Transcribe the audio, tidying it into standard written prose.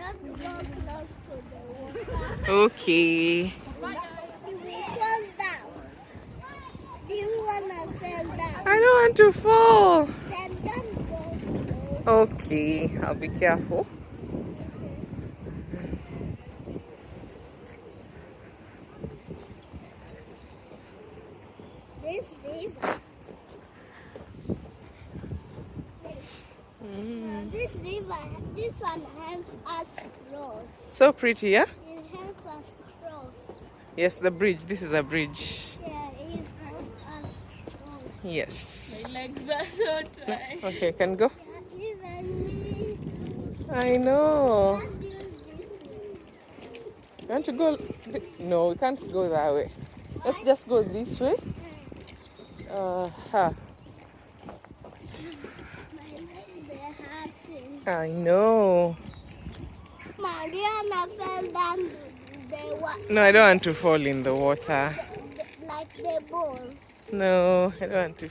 Don't go close to the water. Okay. You will fall down. Do you wanna fall down? I don't want to fall. Then don't go close. Okay, I'll be careful. This river. This river, this one helps us cross. So pretty, yeah? It helps us cross. Yes, the bridge. This is a bridge. Yeah, it helps us cross. Yes. My legs are so tired. Okay, can go. Yeah, even me. I know. Can't use this way. You want to go? No, we can't go that way. Let's just go this way. My Uh-huh. legs, they're hurting. I know. Mariana fell down No, I don't want to fall in the water. like the ball. No, I don't want to